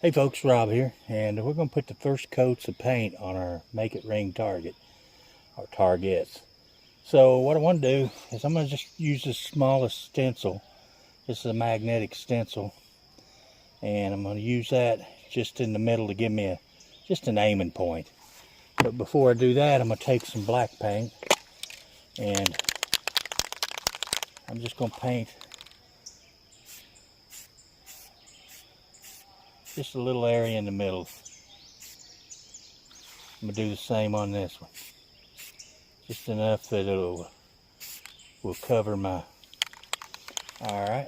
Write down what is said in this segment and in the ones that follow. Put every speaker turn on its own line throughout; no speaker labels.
Hey folks, Rob here, and we're going to put the first coats of paint on our Make It Ring target, our targets. So what I want to do is I'm going to just use the smallest stencil. This is a magnetic stencil, and I'm going to use that just in the middle to give me just an aiming point. But before I do that, I'm going to take some black paint, and I'm just going to paint just a little area in the middle. I'm going to do the same on this one. Just enough that it will cover my... Alright.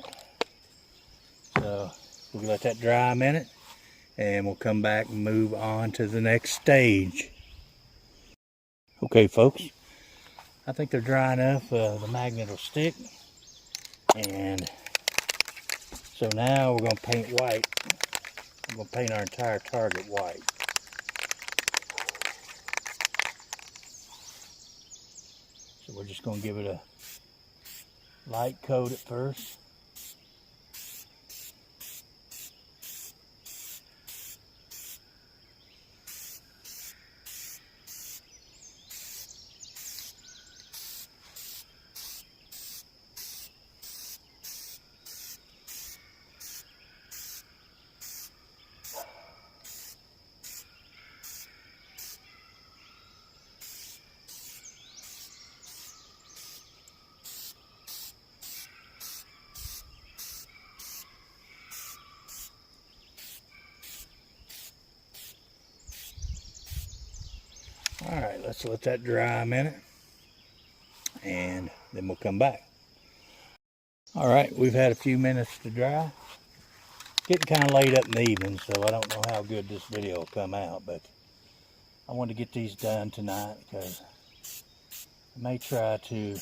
So we'll let that dry a minute and we'll come back and move on to the next stage. Okay folks, I think they're dry enough, the magnet will stick. And so now we're going to paint white. I'm going to paint our entire target white. So we're just going to give it a light coat at first. Alright, let's let that dry a minute and then we'll come back. Alright, we've had a few minutes to dry. Getting kind of late up in the evening, so I don't know how good this video will come out, but I want to get these done tonight because I may try to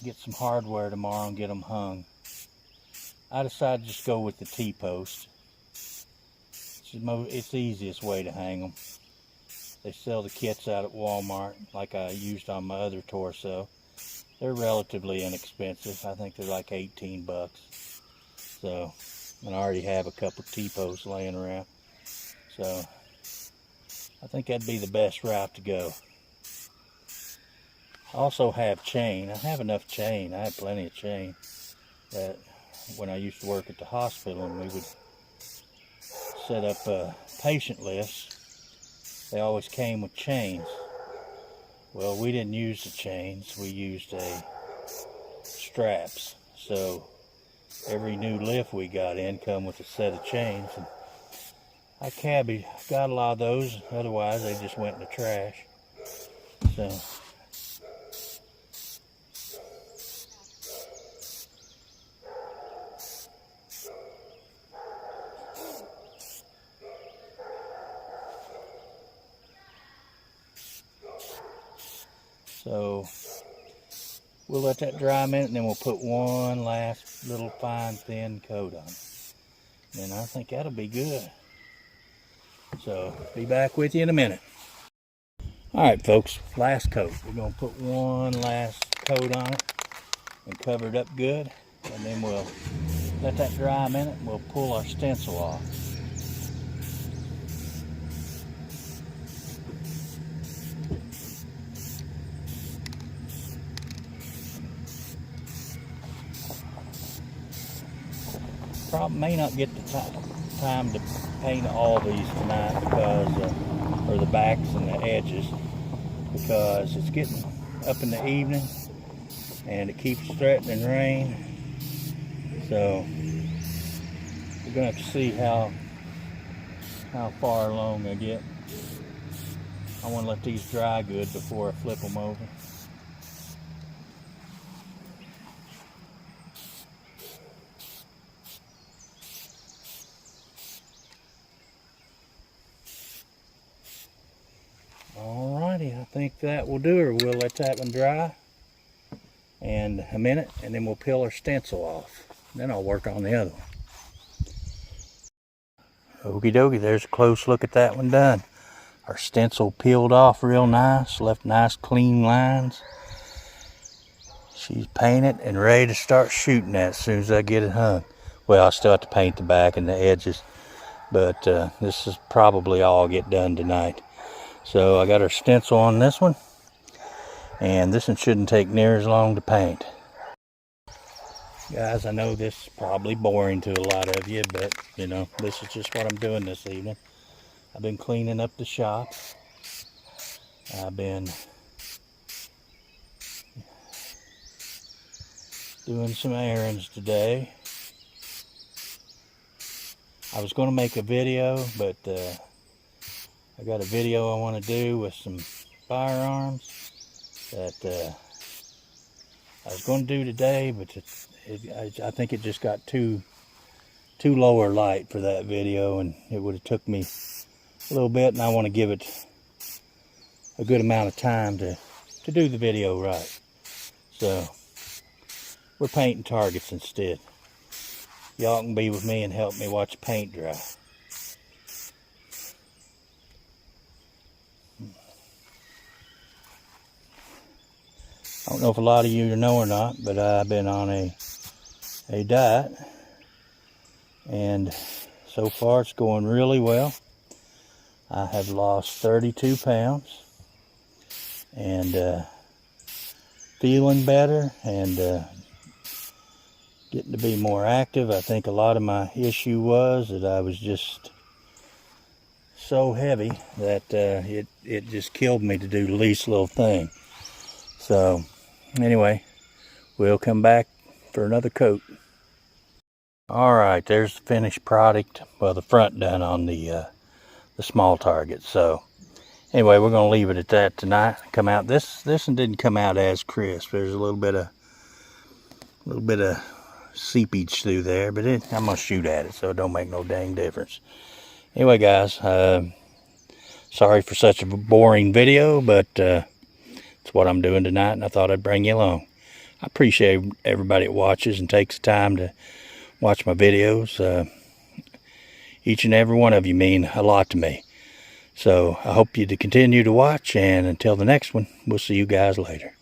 get some hardware tomorrow and get them hung. I decided to just go with the T-post. It's the easiest way to hang them. They sell the kits out at Walmart like I used on my other torso. They're relatively inexpensive. I think they're like 18 bucks. So, and I already have a couple T-posts laying around. So, I think that'd be the best route to go. I also have chain. I have enough chain. I have plenty of chain. That when I used to work at the hospital and we would set up patient lists, they always came with chains. Well, we didn't use the chains. We used straps. So every new lift we got in come with a set of chains. And I got a lot of those. Otherwise, they just went in the trash. So we'll let that dry a minute and then we'll put one last little fine thin coat on it. And I think that'll be good. So be back with you in a minute. Alright folks, last coat. We're going to put one last coat on it and cover it up good. And then we'll let that dry a minute and we'll pull our stencil off. Probably may not get the time to paint all these tonight because, or the backs and the edges, because it's getting up in the evening and it keeps threatening rain. So we're gonna have to see how far along I get. I want to let these dry good before I flip them over. Alrighty, I think that will do it. We'll let that one dry and a minute, and then we'll peel our stencil off. Then I'll work on the other one. Okie dokie, there's a close look at that one done. Our stencil peeled off real nice, left nice clean lines. She's painted and ready to start shooting at as soon as I get it hung. Well, I still have to paint the back and the edges, but this is probably all get done tonight. So I got our stencil on this one, and this one shouldn't take near as long to paint. Guys, I know this is probably boring to a lot of you, but you know, this is just what I'm doing this evening. I've been cleaning up the shop. I've been doing some errands today. I was going to make a video, but I got a video I want to do with some firearms that I was going to do today, but I think it just got too lower light for that video, and it would have took me a little bit, and I want to give it a good amount of time to do the video right. So we're painting targets instead. Y'all can be with me and help me watch paint dry. I don't know if a lot of you know or not, but I've been on a diet, and so far it's going really well. I have lost 32 pounds and feeling better and getting to be more active. I think a lot of my issue was that I was just so heavy that it just killed me to do the least little thing. So anyway, we'll come back for another coat. Alright, there's the finished product. Well, the front done on the small target. So anyway, we're going to leave it at that tonight. Come out. This one didn't come out as crisp. There's a little bit of seepage through there, but I'm going to shoot at it, so it don't make no dang difference. Anyway, guys, sorry for such a boring video, but it's what I'm doing tonight, and I thought I'd bring you along. I appreciate everybody that watches and takes the time to watch my videos. Each and every one of you mean a lot to me. So I hope you to continue to watch, and until the next one, we'll see you guys later.